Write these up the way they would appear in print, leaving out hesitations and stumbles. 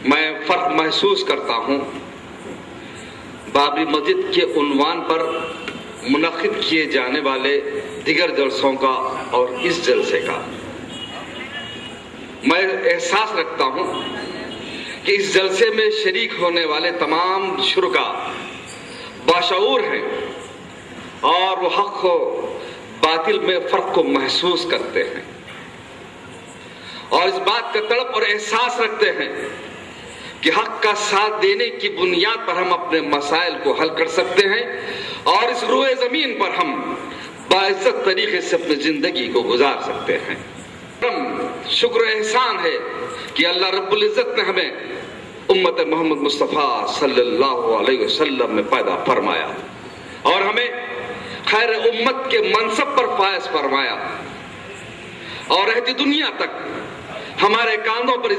میں فرق محسوس کرتا ہوں بابری مسجد کے عنوان پر منعقد کیے جانے والے دیگر جلسوں کا اور اس جلسے کا۔ میں احساس رکھتا ہوں کہ اس جلسے میں شریک ہونے والے تمام شرکاء باشعور ہیں اور وہ حق و باطل میں فرق کو محسوس کرتے ہیں اور اس بات کا تڑپ اور احساس رکھتے ہیں کہ حق کا ساتھ دینے کی بنیاد پر ہم اپنے مسائل کو حل کر سکتے ہیں اور اس روئے زمین پر ہم باعزت طریقے سے اپنی زندگی کو گزار سکتے ہیں۔ شکر و احسان ہے کہ اللہ رب العزت نے ہمیں امت محمد مصطفیٰ صلی اللہ علیہ وسلم میں پیدا فرمایا اور ہمیں خیر امت کے منصب پر فائز فرمایا اور رہتی دنیا تک ہمارے کاندھوں پر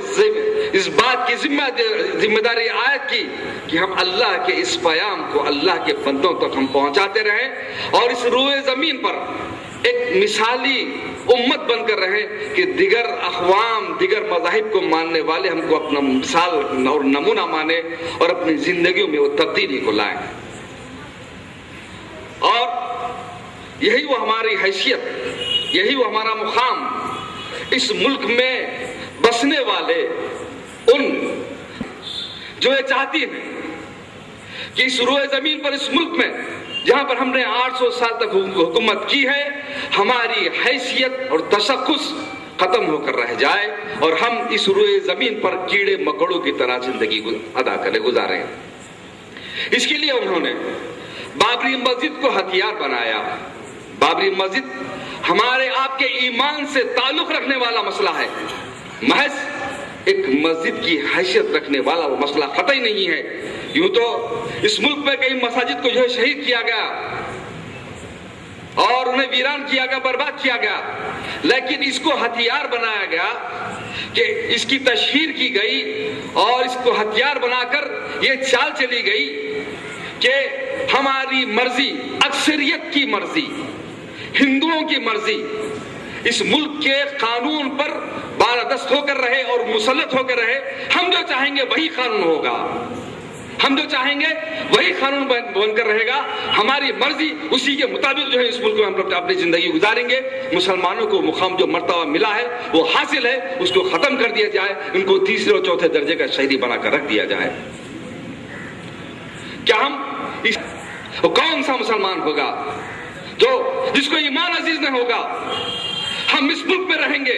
اس بات کی ذمہ داری عائد کی کہ ہم اللہ کے اس پیام کو اللہ کے بندوں تک ہم پہنچاتے رہیں اور اس روئے زمین پر ایک مثالی امت بن کر رہیں کہ دیگر اقوام دیگر مذاہب کو ماننے والے ہم کو اپنا مثال اور نمونہ مانے اور اپنی زندگیوں میں وہ تبدیلی کو لائیں اور یہی وہ ہماری حیثیت، یہی وہ ہمارا مقام اس ملک میں بسنے والے ان جو یہ چاہتی ہیں کہ اس روئے زمین پر اس ملک میں جہاں پر ہم نے 800 سال تک حکومت کی ہے ہماری حیثیت اور تشخص ختم ہو کر رہ جائے اور ہم اس روئے زمین پر کیڑے مکوڑوں کی طرح زندگی گزاریں۔ اس کے لیے انہوں نے بابری مسجد کو ہتھیار بنایا۔ بابری مسجد ہمارے آپ کے ایمان سے تعلق رکھنے والا مسئلہ ہے، محض ایک مسجد کی حیثیت رکھنے والا وہ مسئلہ قطعی نہیں ہے۔ یوں تو اس ملک میں کئی مساجد کو جو ہے شہید کیا گیا اور انہیں ویران کیا گیا، برباد کیا گیا، لیکن اس کو ہتھیار بنایا گیا کہ اس کی تشہیر کی گئی اور اس کو ہتھیار بنا کر یہ چال چلی گئی کہ ہماری مرضی، اکثریت کی مرضی، ہندوؤں کی مرضی اس ملک کے قانون پر بالادست ہو کر رہے اور مسلط ہو کر رہے۔ ہم جو چاہیں گے وہی قانون ہوگا، ہم جو چاہیں گے وہی قانون بن کر رہے گا، ہماری مرضی اسی کے مطابق جو ہے اس ملک میں ہم اپنی زندگی گزاریں گے۔ مسلمانوں کو مقام جو مرتبہ ملا ہے وہ حاصل ہے، اس کو ختم کر دیا جائے، ان کو تیسرے اور چوتھے درجے کا شہری بنا کر رکھ دیا جائے۔ کیا ہم کون سا مسلمان ہوگا جس کو ایمان عزیز نہ ہوگا؟ ہم اس ملک میں رہیں گے،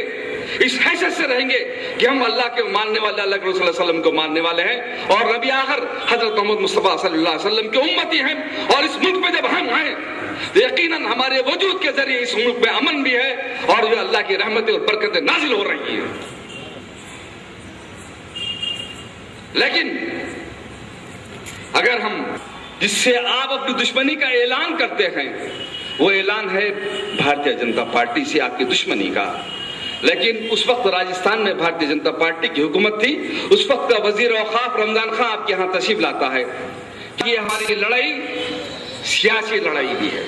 اس حیثیت سے رہیں گے کہ ہم اللہ کے ماننے والے، اللہ کے رسول صلی اللہ علیہ وسلم کو ماننے والے ہیں اور نبی آخر حضرت محمد مصطفیٰ صلی اللہ علیہ وسلم کے امتی ہیں، اور اس ملک میں جب ہم آئیں تو یقیناً ہمارے وجود کے ذریعے اس ملک میں امن بھی ہے اور جو اللہ کی رحمتیں اور برکتیں نازل ہو رہی ہیں۔ لیکن اگر ہم جس سے آپ اپنی دشمنی کا اعلان کرتے ہیں وہ اعلان ہے بھارتیہ جنتا پارٹی سے آپ کی دشمنی کا، لیکن اس وقت راجستھان میں بھارتیہ جنتا پارٹی کی حکومت تھی، اس وقت کا وزیر اوقاف رمضان خان آپ کے ہاں تشریف لاتا ہے کہ یہ ہماری لڑائی سیاسی لڑائی بھی ہے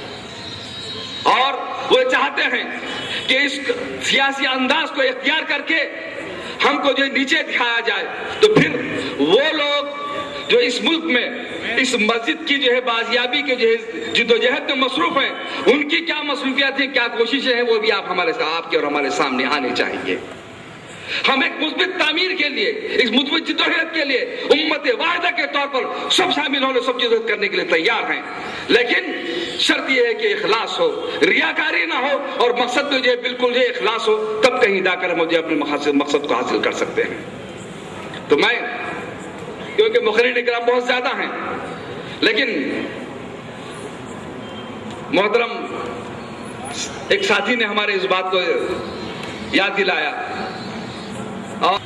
اور وہ چاہتے ہیں کہ اس سیاسی انداز کو اختیار کر کے ہم کو جو نیچے دکھایا جائے، تو پھر وہ لوگ جو اس ملک میں اس مسجد کی جو ہے بازیابی کے جو ہے جدوجہد میں مصروف ہیں، ان کی کیا مصروفیات ہیں، کیا کوششیں ہیں، وہ بھی آپ کے اور ہمارے سامنے آنے چاہیے۔ ہم ایک مثبت تعمیر کے لیے، ایک مثبت جدوجہد کے لیے امت واحدہ کے طور پر سب شامل ہونے، سب جدوجہد کرنے کے لیے تیار ہیں، لیکن شرط یہ ہے کہ اخلاص ہو، ریاکاری نہ ہو اور مقصد تو جو بالکل یہ اخلاص ہو، تب کہیں جا کر ہم اپنے مقصد کو حاصل کر سکتے ہیں۔ تو میں کیونکہ مقررین اکرام بہت زیادہ ہیں، لیکن محترم ایک ساتھی نے ہمارے اس بات کو یاد دلایا اور